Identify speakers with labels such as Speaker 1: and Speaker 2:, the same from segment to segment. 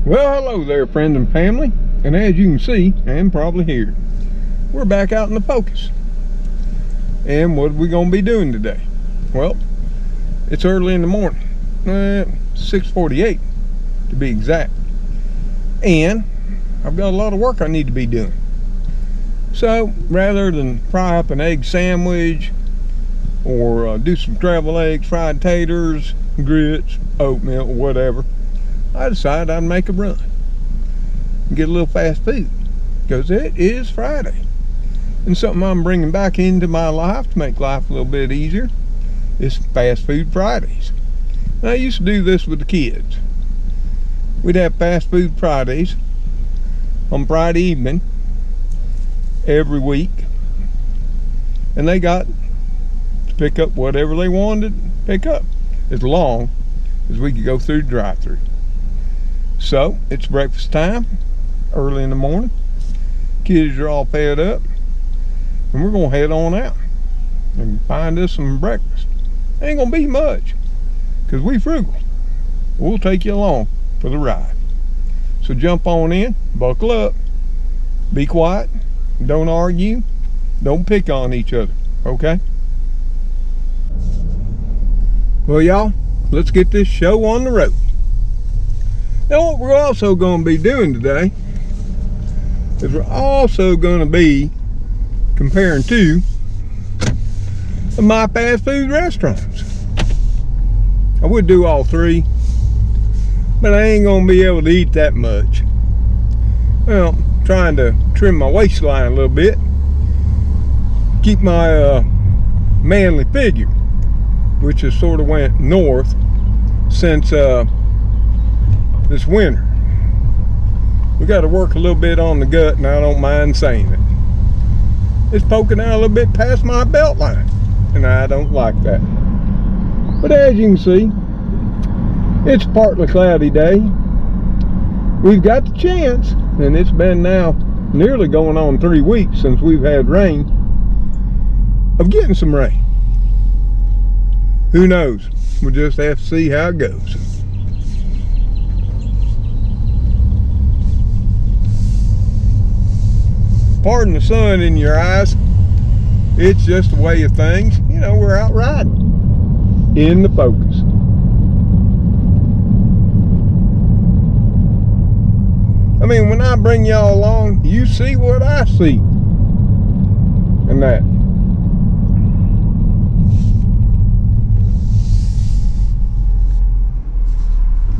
Speaker 1: Well, hello there, friends and family, and as you can see and probably hear, we're back out in the focus. And what are we going to be doing today? Well, it's early in the morning, 6:48 to be exact, and I've got a lot of work I need to be doing. So rather than fry up an egg sandwich or do some scrambled eggs, fried taters, grits, oatmeal, whatever, I decided I'd make a run and get a little fast food because it is Friday, and something I'm bringing back into my life to make life a little bit easier is fast food Fridays. And I used to do this with the kids. We'd have fast food Fridays on Friday evening every week, and they got to pick up whatever they wanted to pick up as long as we could go through the drive-thru. So it's breakfast time early in the morning. Kids are all fed up, and we're gonna head on out and find us some breakfast. Ain't gonna be much because we frugal. We'll take you along for the ride. So jump on in, buckle up, be quiet, don't argue, don't pick on each other, okay? Well, y'all, let's get this show on the road. Now, what we're also going to be doing today is we're also going to be comparing two of my fast food restaurants. I would do all three, but I ain't going to be able to eat that much. Well, trying to trim my waistline a little bit, keep my manly figure, which has sort of went north since this winter. We got to work a little bit on the gut, and I don't mind saying it. It's poking out a little bit past my belt line, and I don't like that. But as you can see, it's a partly cloudy day. We've got the chance, and it's been now nearly going on 3 weeks since we've had rain, of getting some rain. Who knows? We'll just have to see how it goes. Pardon the sun in your eyes. It's just a way of things. You know, we're out riding in the focus. I mean, when I bring y'all along, you see what I see. And that.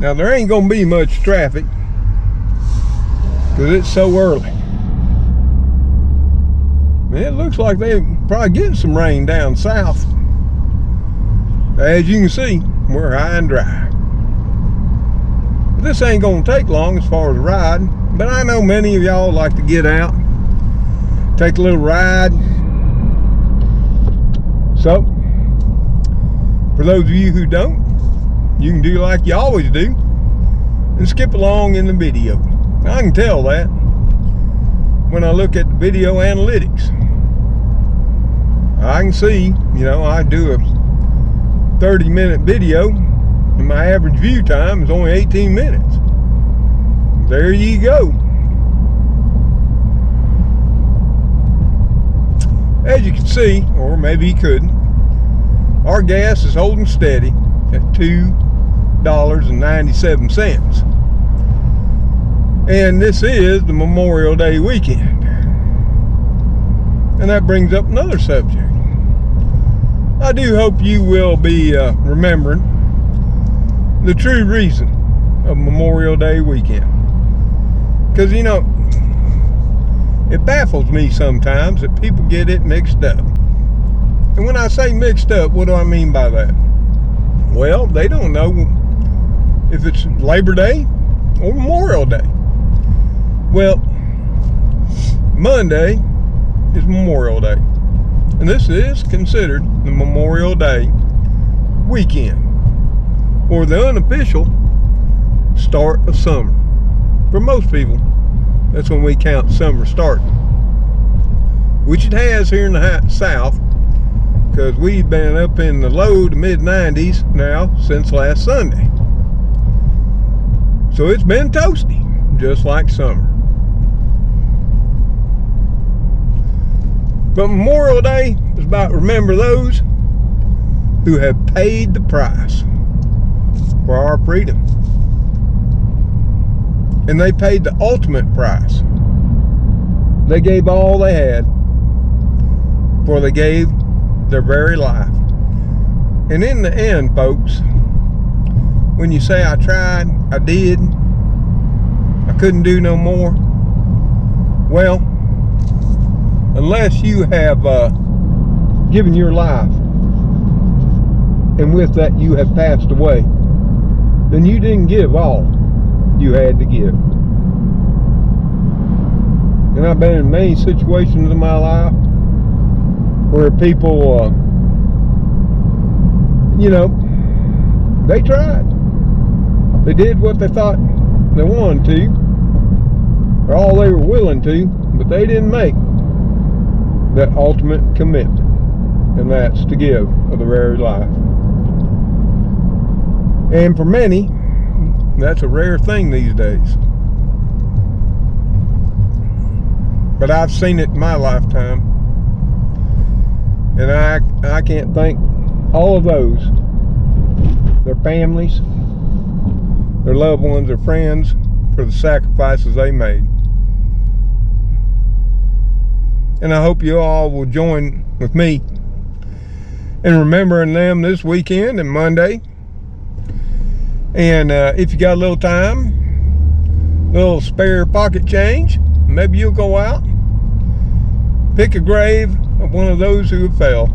Speaker 1: Now, there ain't gonna be much traffic because it's so early. It looks like they're probably getting some rain down south. As you can see, we're high and dry. But this ain't gonna take long as far as riding, but I know many of y'all like to get out, take a little ride. So, for those of you who don't, you can do like you always do and skip along in the video. I can tell that when I look at the video analytics. I can see, you know, I do a 30-minute video and my average view time is only 18 minutes. There you go. As you can see, or maybe you couldn't, our gas is holding steady at $2.97. And this is the Memorial Day weekend. And that brings up another subject. I do hope you will be remembering the true reason of Memorial Day weekend. Because, you know, it baffles me sometimes that people get it mixed up. And when I say mixed up, what do I mean by that? Well, they don't know if it's Labor Day or Memorial Day. Well, Monday is Memorial Day, and this is considered the Memorial Day weekend, or the unofficial start of summer. For most people, that's when we count summer starting, which it has here in the South, because we've been up in the low to mid 90s now since last Sunday. So it's been toasty, just like summer. But Memorial Day is about remember those who have paid the price for our freedom. And they paid the ultimate price. They gave all they had, for they gave their very life. And in the end, folks, when you say I tried, I did, I couldn't do no more, well, unless you have given your life, and with that you have passed away, then you didn't give all you had to give. And I've been in many situations in my life where people, you know, they tried. They did what they thought they wanted to, or all they were willing to, but they didn't make that ultimate commitment, and that's to give of their very life. And for many, that's a rare thing these days. But I've seen it in my lifetime, and I can't thank all of those, their families, their loved ones, their friends, for the sacrifices they made. And I hope you all will join with me in remembering them this weekend and Monday. And if you got a little time, a little spare pocket change, maybe you'll go out, pick a grave of one of those who have fell,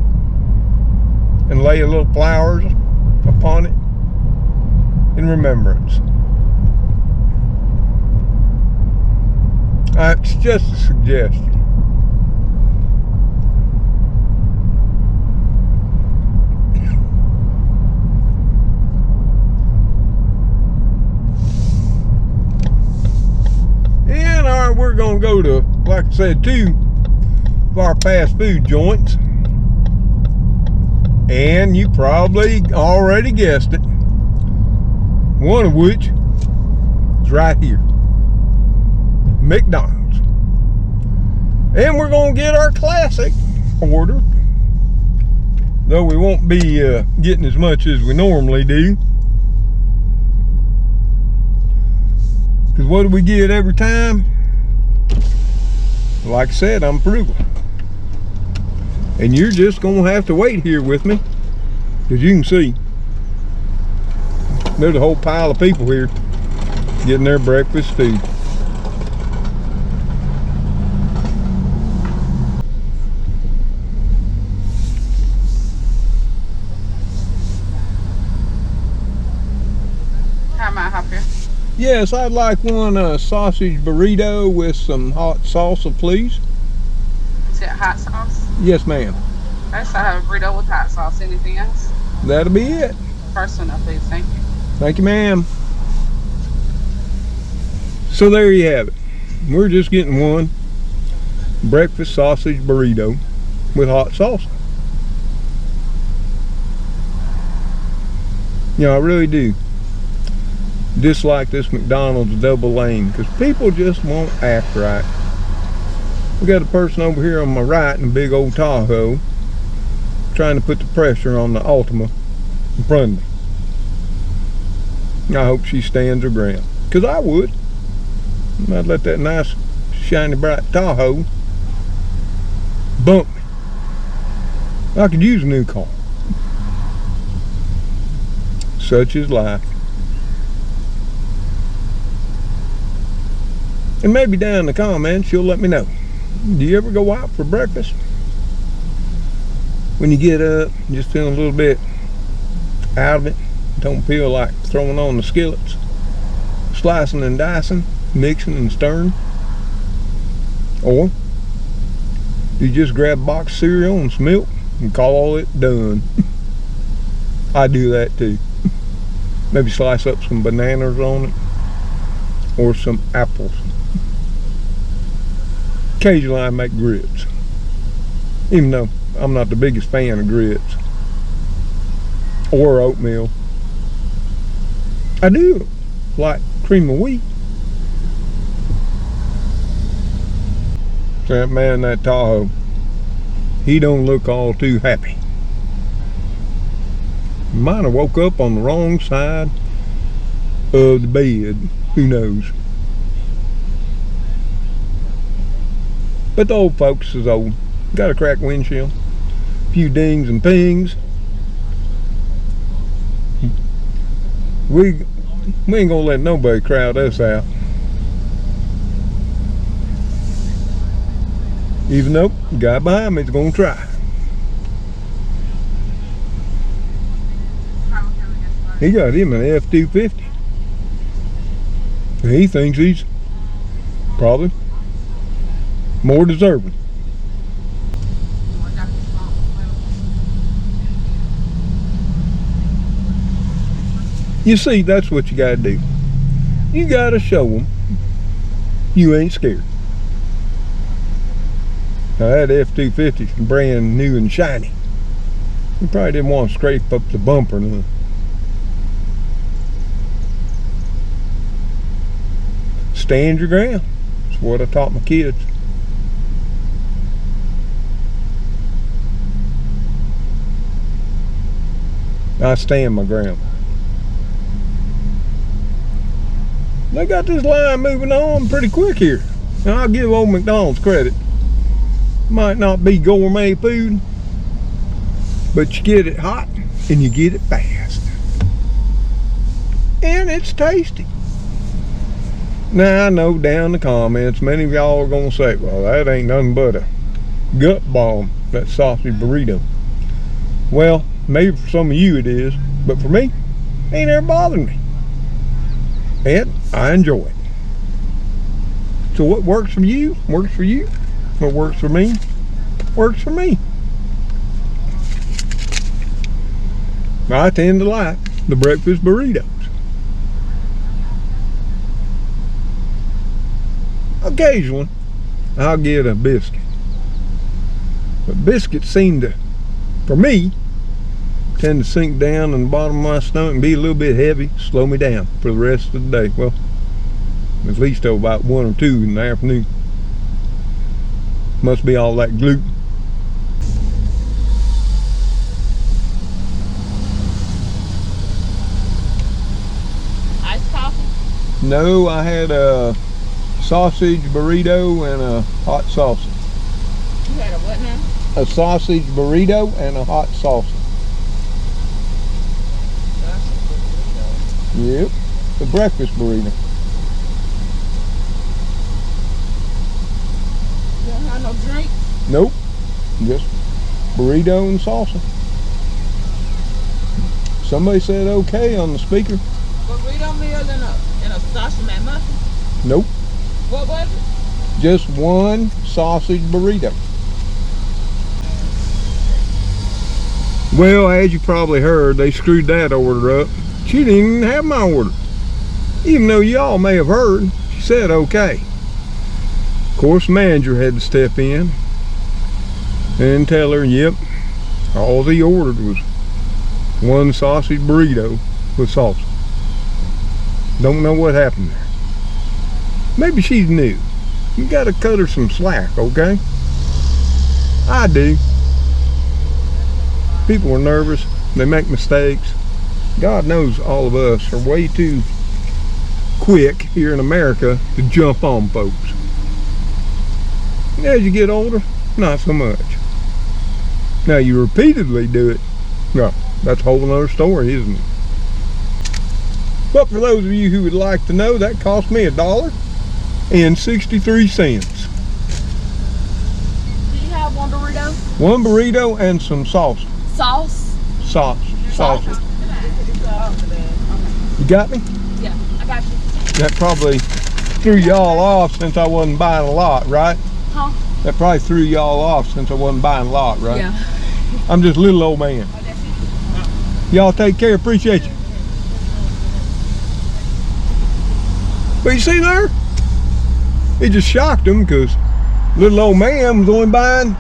Speaker 1: and lay a little flowers upon it in remembrance. It's just a suggestion. And we're going to go to, like I said, two of our fast food joints. And you probably already guessed it. One of which is right here. McDonald's. And we're going to get our classic order. Though we won't be getting as much as we normally do. Because what do we get every time? Like I said, I'm frugal. And you're just going to have to wait here with me. Because you can see, there's a whole pile of people here getting their breakfast food.
Speaker 2: How may I help you?
Speaker 1: Yes, I'd like one sausage burrito with some hot salsa, please.
Speaker 2: Is it hot sauce?
Speaker 1: Yes, ma'am.
Speaker 2: Okay, so I have a burrito with hot sauce. Anything else?
Speaker 1: That'll be it.
Speaker 2: First one up, please. Thank you.
Speaker 1: Thank you, ma'am. So there you have it. We're just getting one breakfast sausage burrito with hot salsa. You know, I really do dislike this McDonald's double lane because people just won't act right. We got a person over here on my right in a big old Tahoe trying to put the pressure on the Altima in front of me. I hope she stands her ground, because I would. I'd let that nice shiny bright Tahoe bump me. I could use a new car. Such is life. And maybe down in the comments you'll let me know, do you ever go out for breakfast? When you get up, just feeling a little bit out of it, don't feel like throwing on the skillets, slicing and dicing, mixing and stirring? Or you just grab a box of cereal and some milk and call it done? I do that too. Maybe slice up some bananas on it or some apples. Occasionally I make grits, even though I'm not the biggest fan of grits or oatmeal. I do like cream of wheat. So that man in that Tahoe, he don't look all too happy. Might have woke up on the wrong side of the bed. Who knows? But the old Focus is old. Got a cracked windshield. A few dings and pings. We ain't gonna let nobody crowd us out. Even though the guy behind me is gonna try. He got him an F-250. He thinks he's probably more deserving. You see, that's what you gotta do. You gotta show them you ain't scared. Now that F-250 is brand new and shiny. You probably didn't want to scrape up the bumper. No. Stand your ground. That's what I taught my kids. I stand my ground. They got this line moving on pretty quick here. And I'll give old McDonald's credit. Might not be gourmet food, but you get it hot and you get it fast. And it's tasty. Now I know down in the comments, many of y'all are gonna say, well, that ain't nothing but a gut bomb, that sausage burrito. Well, maybe for some of you it is, but for me, it ain't ever bothered me. And I enjoy it. So what works for you, works for you. What works for me, works for me. I tend to like the breakfast burritos. Occasionally, I'll get a biscuit. But biscuits seem to, for me, tend to sink down in the bottom of my stomach and be a little bit heavy, slow me down for the rest of the day. Well, at least till about 1 or 2 in the afternoon. Must be all that gluten.
Speaker 3: Iced coffee?
Speaker 1: No, I had a sausage burrito and a hot salsa.
Speaker 3: You had a what now?
Speaker 1: A sausage burrito and a hot salsa. Yep, the breakfast burrito.
Speaker 3: You don't have no drink?
Speaker 1: Nope, just burrito and salsa. Somebody said okay on the speaker.
Speaker 3: Burrito meal and a sausage McMuffin?
Speaker 1: Nope.
Speaker 3: What was it?
Speaker 1: Just one sausage burrito. Well, as you probably heard, they screwed that order up. She didn't even have my order. Even though y'all may have heard, she said okay. Of course, the manager had to step in and tell her, yep, all they ordered was one sausage burrito with salsa. Don't know what happened there. Maybe she's new. You gotta cut her some slack, okay? I do. People are nervous. They make mistakes. God knows all of us are way too quick here in America to jump on folks. As you get older, not so much. Now you repeatedly do it, well, that's a whole other story, isn't it? But for those of you who would like to know, that cost me $1.63.
Speaker 3: Do you have one burrito?
Speaker 1: One burrito and some salsa.
Speaker 3: Sauce?
Speaker 1: Salsa. You got me?
Speaker 3: Yeah, I got you.
Speaker 1: That probably threw y'all off since I wasn't buying a lot, right?
Speaker 3: Huh?
Speaker 1: That probably threw y'all off since I wasn't buying a lot, right?
Speaker 3: Yeah.
Speaker 1: I'm just a little old man. Y'all take care, appreciate you. But you see there? It just shocked them because little old man was only buying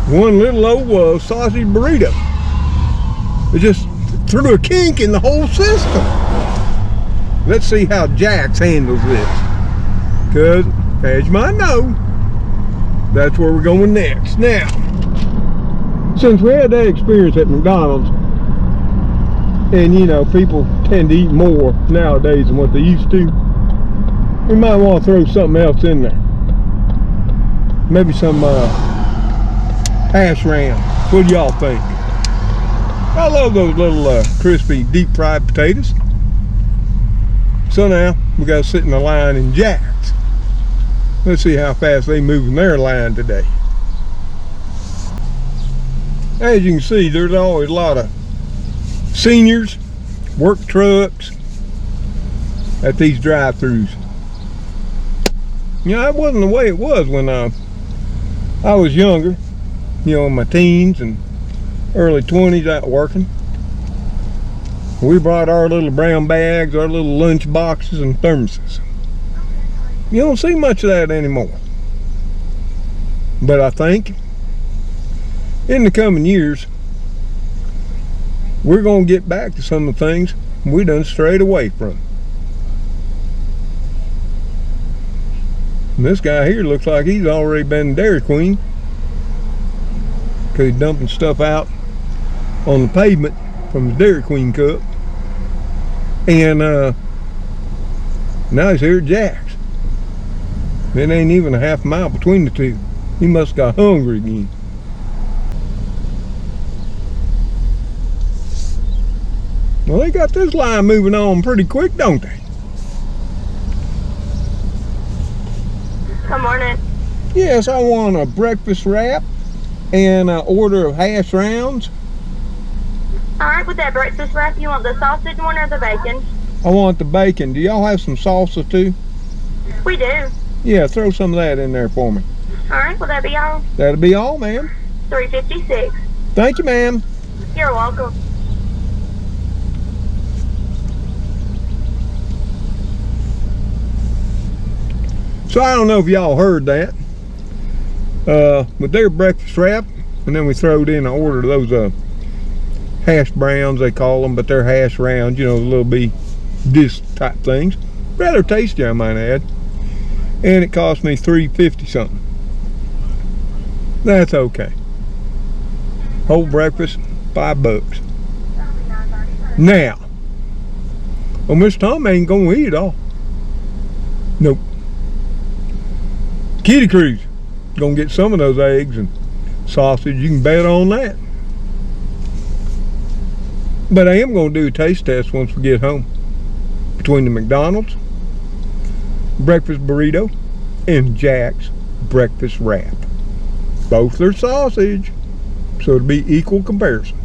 Speaker 1: one little old sausage burrito. It just threw a kink in the whole system. let's see how Jack's handles this. Because, as you might know, that's where we're going next. Now, since we had that experience at McDonald's, and you know, people tend to eat more nowadays than what they used to, we might want to throw something else in there. Maybe some hash rounds. What do y'all think? I love those little crispy deep fried potatoes. So now we got to sit in the line in Jack's. Let's see how fast they move in their line today. As you can see, there's always a lot of seniors, work trucks at these drive-thrus. You know, that wasn't the way it was when I was younger, you know, in my teens and early 20s out working. We brought our little brown bags, our little lunch boxes and thermoses. You don't see much of that anymore. But I think in the coming years, we're going to get back to some of the things we done strayed away from. And this guy here looks like he's already been Dairy Queen, because he's dumping stuff out on the pavement from his Dairy Queen cup. And now he's here at Jack's. It ain't even a half mile between the two. He must have got hungry again. Well, they got this line moving on pretty quick, don't they?
Speaker 4: Good morning.
Speaker 1: Yes, I want a breakfast wrap and an order of hash rounds.
Speaker 4: Alright, with that breakfast wrap, you want the sausage one or the bacon?
Speaker 1: I want the bacon. Do y'all have some salsa too?
Speaker 4: We do.
Speaker 1: Yeah, throw some of that in there for me.
Speaker 4: Alright, will that be all?
Speaker 1: That'll be all, ma'am.
Speaker 4: $3.56.
Speaker 1: Thank you, ma'am.
Speaker 4: You're welcome.
Speaker 1: So I don't know if y'all heard that. With their breakfast wrap, and then we throwed in an order of those hash browns, they call them, but they're hash rounds, you know, little bitty disc type things. Rather tasty, I might add. And it cost me $3.50 something. That's okay. Whole breakfast, $5. Now, well, Mr. Tom ain't gonna eat it all. Nope. Kitty Cruise gonna get some of those eggs and sausage. You can bet on that. But I am gonna do a taste test once we get home between the McDonald's breakfast burrito and Jack's breakfast wrap. Both are sausage, so it'll be equal comparison.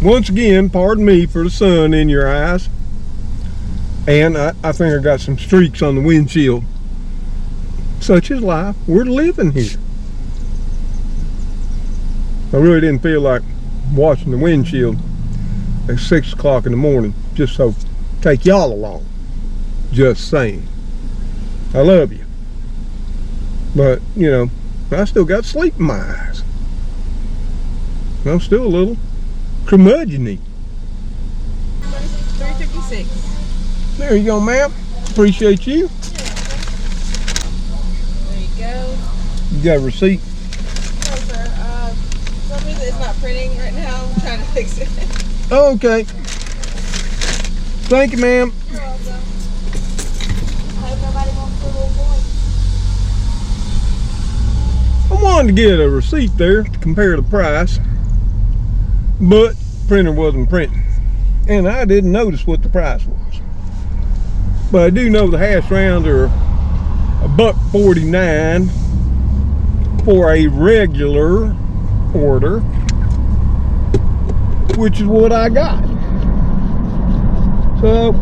Speaker 1: Once again, pardon me for the sun in your eyes. And I think I got some streaks on the windshield. Such is life. We're living here. I really didn't feel like washing the windshield at 6 o'clock in the morning just so take y'all along. Just saying. I love you. But, you know, I still got sleep in my eyes. I'm still a little curmudgeon-y.
Speaker 3: $3.56.
Speaker 1: There you go, ma'am. Appreciate you.
Speaker 3: There you go.
Speaker 1: You got a receipt?
Speaker 3: No, sir. For some reason it's not printing right now. I'm trying to fix it.
Speaker 1: Okay. Thank you, ma'am.
Speaker 3: You're welcome. I hope nobody wants the little boy.
Speaker 1: I wanted to get a receipt there to compare the price, but printer wasn't printing, and I didn't notice what the price was. But I do know the hash rounds are $1.49 for a regular order, which is what I got. So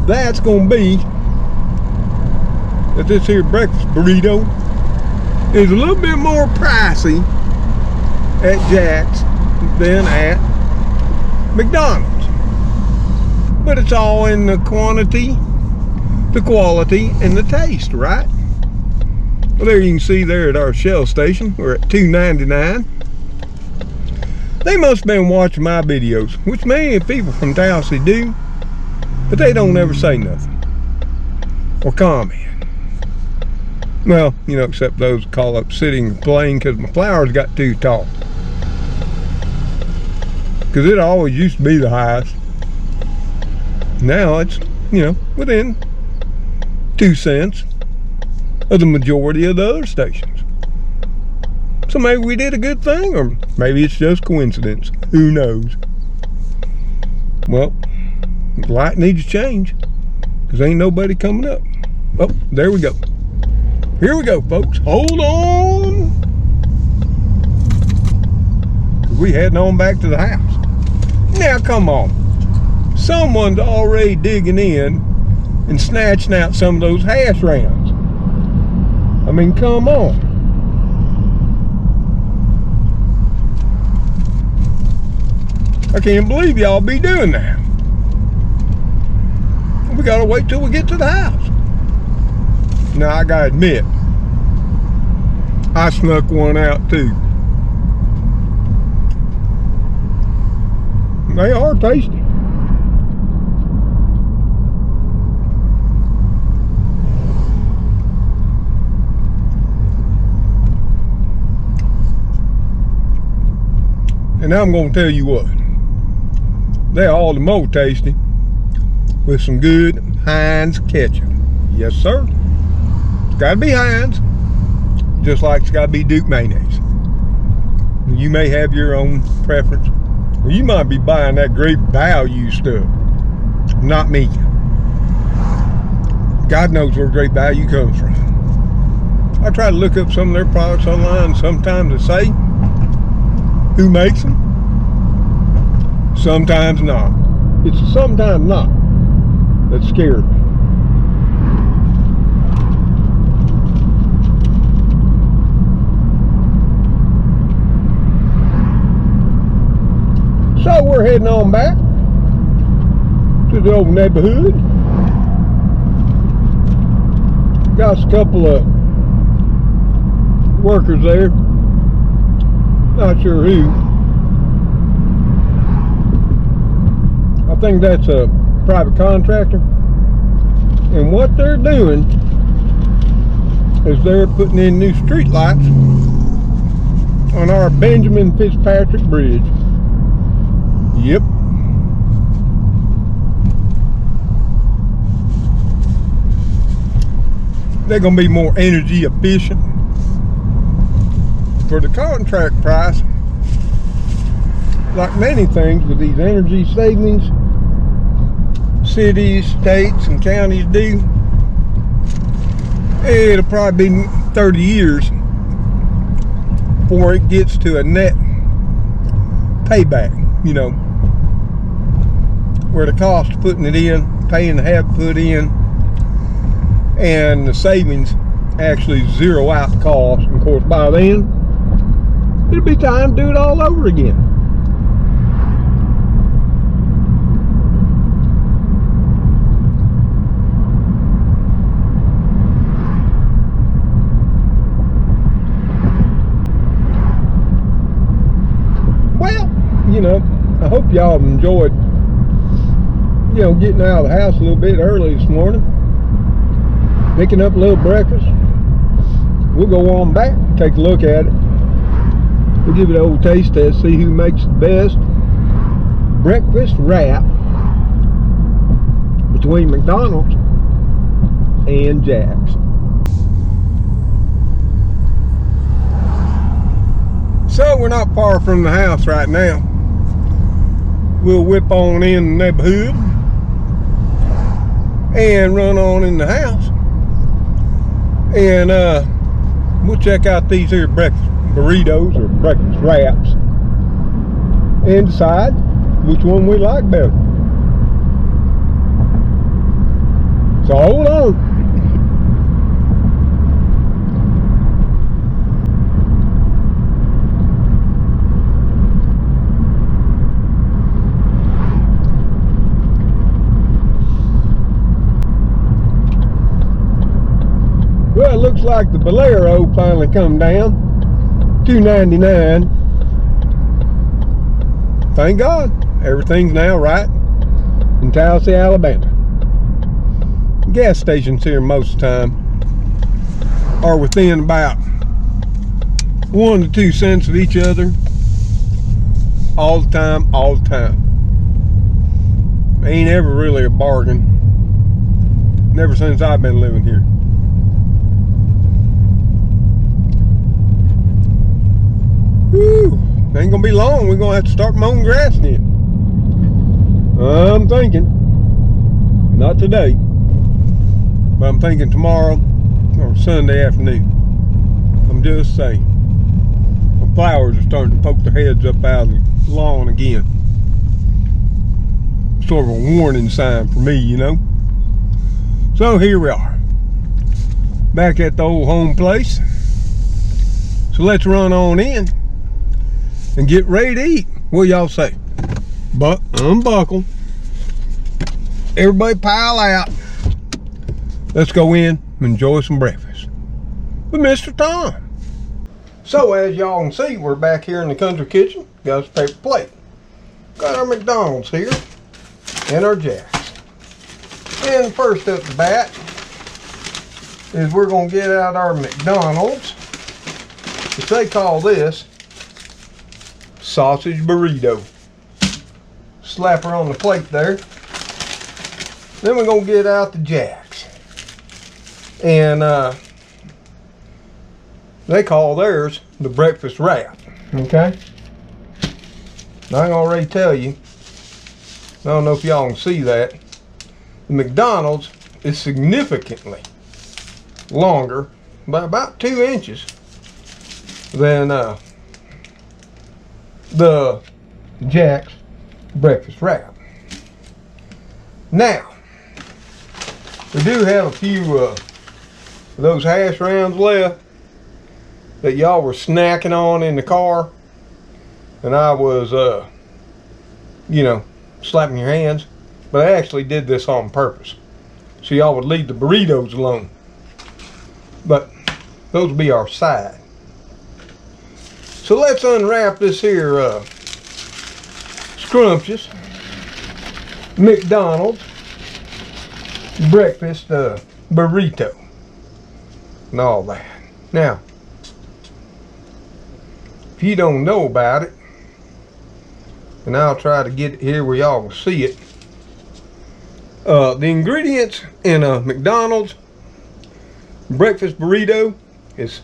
Speaker 1: that's gonna be that this here breakfast burrito is a little bit more pricey at Jack's than at McDonald's. But it's all in the quantity, the quality, and the taste, right? Well, there you can see there at our Shell station, we're at $2.99. They must have been watching my videos, which many people from Tallahassee do, but they don't ever say nothing or comment. Well, you know, except those that call up sitting and playing because my flowers got too tall. Because it always used to be the highest. Now it's, you know, within 2 cents of the majority of the other stations. So maybe we did a good thing, or maybe it's just coincidence. Who knows? Well, the light needs to change because ain't nobody coming up. Oh, there we go. Here we go, folks. Hold on. We heading on back to the house. Now, come on. Someone's already digging in and snatching out some of those hash rounds. I mean, come on. I can't believe y'all be doing that. We gotta wait till we get to the house. Now, I gotta admit, I snuck one out too. They are tasty. And now I'm gonna tell you what, they're all the more tasty with some good Heinz ketchup. Yes, sir. It's gotta be Heinz, just like it's gotta be Duke mayonnaise. You may have your own preference, or you might be buying that great value stuff. Not me. God knows where great value comes from. I try to look up some of their products online. Sometimes they say who makes them, sometimes not. It's sometimes not that scares me. So we're heading on back to the old neighborhood. Got a couple of workers there. Not sure who. I think that's a private contractor. And what they're doing is they're putting in new street lights on our Benjamin Fitzpatrick Bridge. Yep. They're going to be more energy efficient. For the contract price, like many things with these energy savings, cities, states, and counties do, it'll probably be 30 years before it gets to a net payback, you know, where the cost of putting it in, paying to have put in, and the savings actually zero out the cost. And of course, by then, it'll be time to do it all over again. Well, you know, I hope y'all enjoyed, you know, getting out of the house a little bit early this morning, picking up a little breakfast. We'll go on back, take a look at it. We'll give it an old taste test, see who makes the best breakfast wrap between McDonald's and Jack's. So we're not far from the house right now. We'll whip on in the neighborhood and run on in the house, and we'll check out these here breakfast burritos or breakfast wraps and decide which one we like better. So hold on. Bolero finally come down. $2.99. Thank God, everything's now right in Tallahassee, Alabama. Gas stations here most of the time are within about 1 to 2 cents of each other all the time, all the time. Ain't ever really a bargain. Never since I've been living here. Whew, ain't gonna be long. We're gonna have to start mowing grass again. I'm thinking, not today, but I'm thinking tomorrow or Sunday afternoon. I'm just saying. The flowers are starting to poke their heads up out of the lawn again. Sort of a warning sign for me, you know. So here we are, back at the old home place. So let's run on in and get ready to eat. What y'all say? But unbuckle. Everybody pile out. Let's go in and enjoy some breakfast with Mr. Tom. So as y'all can see, we're back here in the country kitchen. Got us a paper plate. Got our McDonald's here and our Jacks. And first up the bat is we're going to get out our McDonald's, which they call this sausage burrito. Slap her on the plate there. Then we're going to get out the Jacks. And they call theirs the breakfast wrap. Okay? Now I can already tell you, I don't know if y'all can see that, the McDonald's is significantly longer by about 2 inches than the Jack's breakfast wrap. Now, we do have a few of those hash browns left that y'all were snacking on in the car, and I was, you know, slapping your hands. But I actually did this on purpose, so y'all would leave the burritos alone. But those will be our side. So let's unwrap this here scrumptious McDonald's breakfast burrito and all that. Now, if you don't know about it, and I'll try to get it here where y'all can see it. The ingredients in a McDonald's breakfast burrito is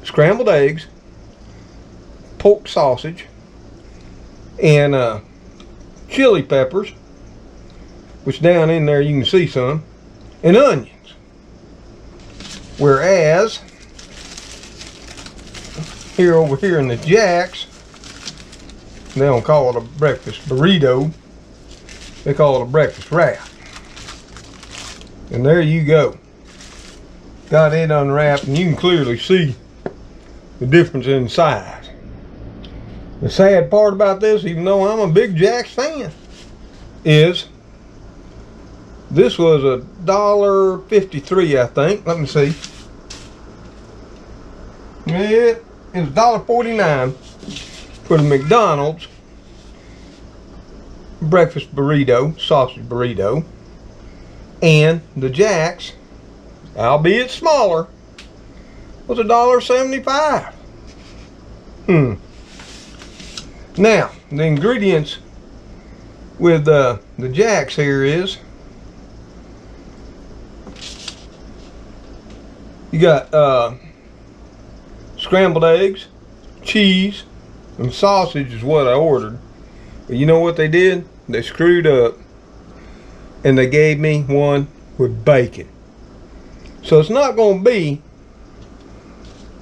Speaker 1: scrambled eggs, pork sausage, and chili peppers, which down in there you can see some, and onions. Whereas over here in the Jacks, they don't call it a breakfast burrito, they call it a breakfast wrap. And there you go. Got it unwrapped, and you can clearly see the difference in size. The sad part about this, even though I'm a big Jack's fan, is this was $1.53, I think. Let me see. It was $1.49 for the McDonald's breakfast burrito, sausage burrito, and the Jack's, albeit smaller, was $1.75. Now, the ingredients with the Jack's here is, you got scrambled eggs, cheese, and sausage is what I ordered. But you know what they did? They screwed up and they gave me one with bacon. So it's not going to be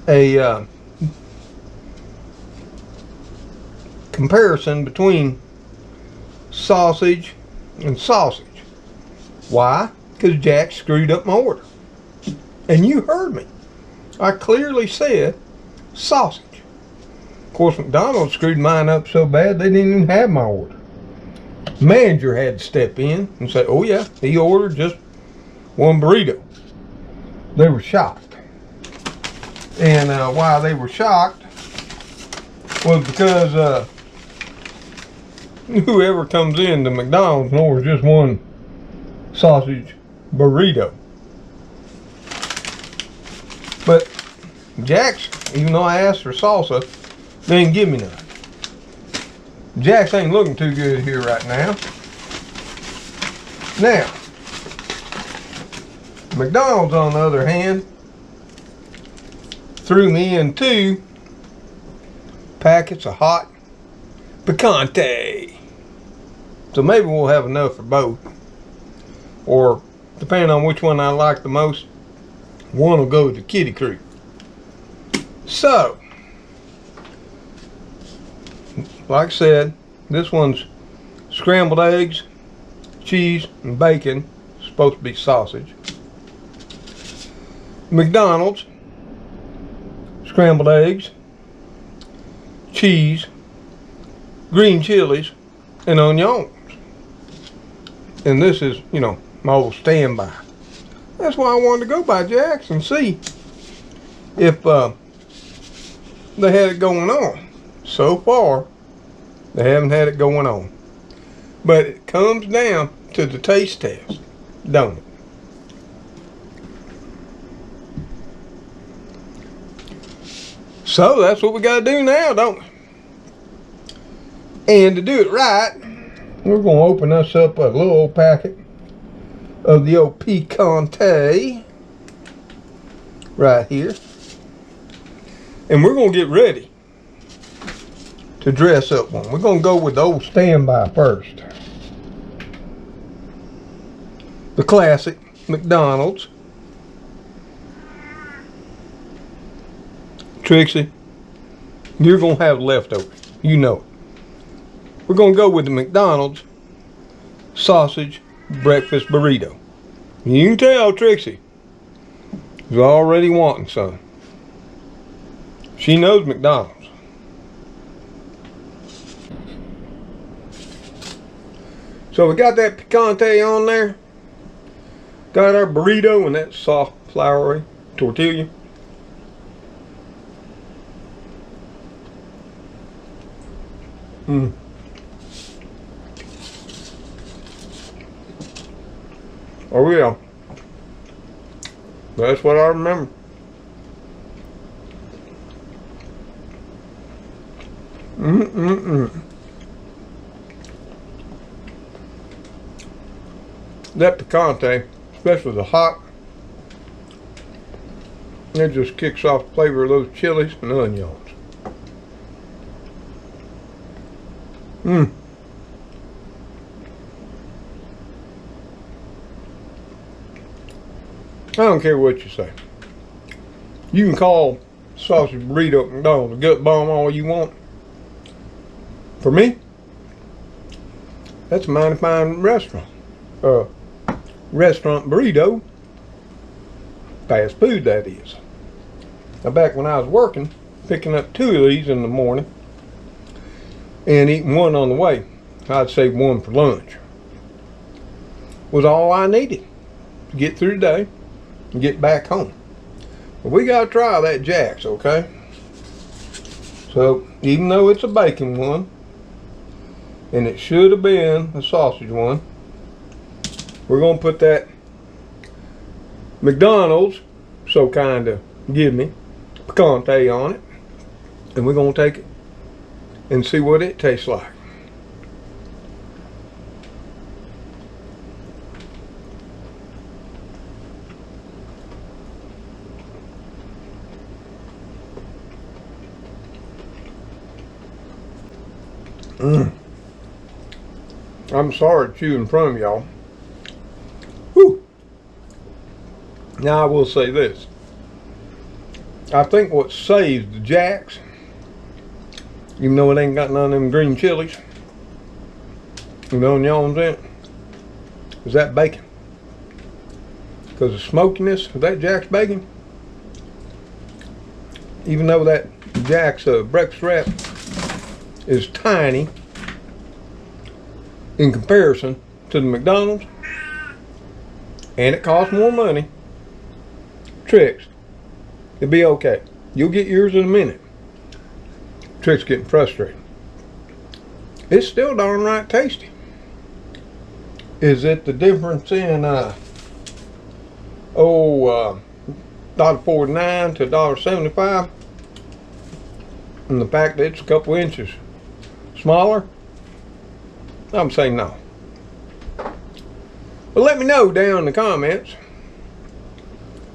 Speaker 1: a comparison between sausage and sausage. Why? Because Jack screwed up my order. And you heard me. I clearly said sausage. Of course, McDonald's screwed mine up so bad they didn't even have my order. Manager had to step in and say, oh yeah, he ordered just one burrito. They were shocked. And why they were shocked was because whoever comes in to McDonald's orders just one sausage burrito. But Jack's, even though I asked for salsa, they didn't give me none. Jack's ain't looking too good here right now. Now, McDonald's, on the other hand, threw me in 2 packets of hot picante. So maybe we'll have enough for both. Or, depending on which one I like the most, one will go to Kitty Creek. So, like I said, this one's scrambled eggs, cheese, and bacon. Supposed to be sausage. McDonald's, scrambled eggs, cheese, green chilies, and onions. And this is, you know, my old standby. That's why I wanted to go by Jack's and see if they had it going on. So far, they haven't had it going on. But it comes down to the taste test, don't it? So that's what we gotta do now, don't we? And to do it right, we're gonna open us up a little old packet of the old picante right here. And we're gonna get ready to dress up one. We're gonna go with the old standby first. The classic McDonald's. Trixie, you're gonna have leftovers. You know it. We're gonna go with the McDonald's sausage breakfast burrito. You can tell Trixie is already wanting some. She knows McDonald's. So we got that picante on there. Got our burrito and that soft, floury tortilla. Oh yeah. That's what I remember. That picante, especially the hot, it just kicks off the flavor of those chilies and onions. I don't care what you say. You can call sausage burrito at McDonald's a gut bomb all you want. For me, that's a mighty fine restaurant. Restaurant burrito. Fast food, that is. Now back when I was working, picking up 2 of these in the morning and eating one on the way, I'd save one for lunch. Was all I needed to get through the day and get back home. But we gotta try that Jack's, okay? So even though it's a bacon one, and it should have been a sausage one, we're gonna put that McDonald's so kind of give me picante on it, and we're gonna take it and see what it tastes like. I'm sorry to chew in front of y'all. Whew. Now I will say this. I think what saves the Jack's, even though it ain't got none of them green chilies and onions in it, is that bacon. Because the smokiness of that Jack's bacon, even though that Jack's breakfast wrap is tiny in comparison to the McDonald's, and it costs more money, Tricks, it'll be okay. You'll get yours in a minute. Trick's getting frustrated. It's still darn right tasty. Is it the difference in $1.49 to $1.75? And the fact that it's a couple inches smaller? I'm saying no. But let me know down in the comments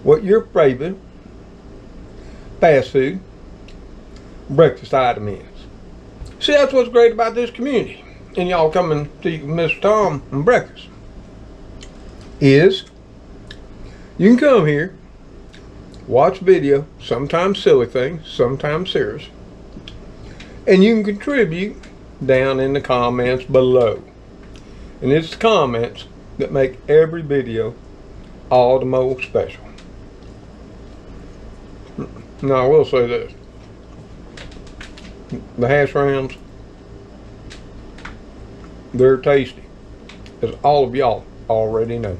Speaker 1: what your favorite fast food breakfast item is. See, that's what's great about this community and y'all coming to Mr. Tom and breakfast is you can come here, watch video, sometimes silly things, sometimes serious, and you can contribute down in the comments below. And it's the comments that make every video all the more special. Now I will say this. The hash browns, they're tasty, as all of y'all already know.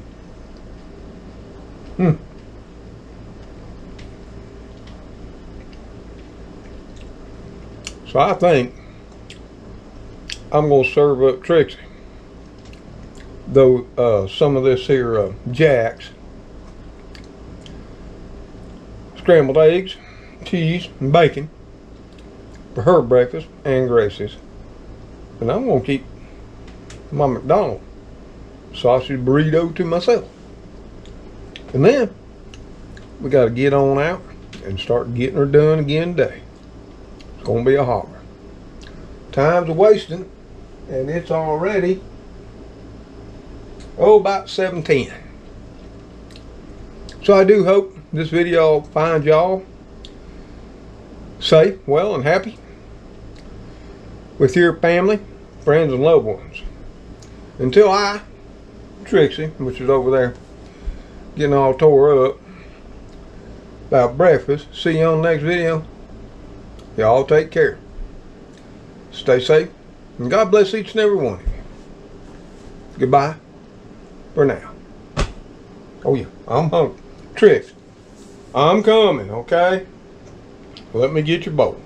Speaker 1: So I think I'm going to serve up Trixie, though some of this here Jack's scrambled eggs, cheese, and bacon for her breakfast and Gracie's. And I'm going to keep my McDonald sausage burrito to myself. And then we got to get on out and start getting her done again today. It's going to be a hopper. Time's a wasting, and it's already about 7:10. So I do hope this video finds y'all safe, well, and happy with your family, friends, and loved ones. Until Trixie, which is over there getting all tore up about breakfast, see you on the next video. Y'all take care. Stay safe, and God bless each and every one of you. Goodbye for now. Oh yeah, I'm hungry. Trix, I'm coming, okay? Let me get your bowl.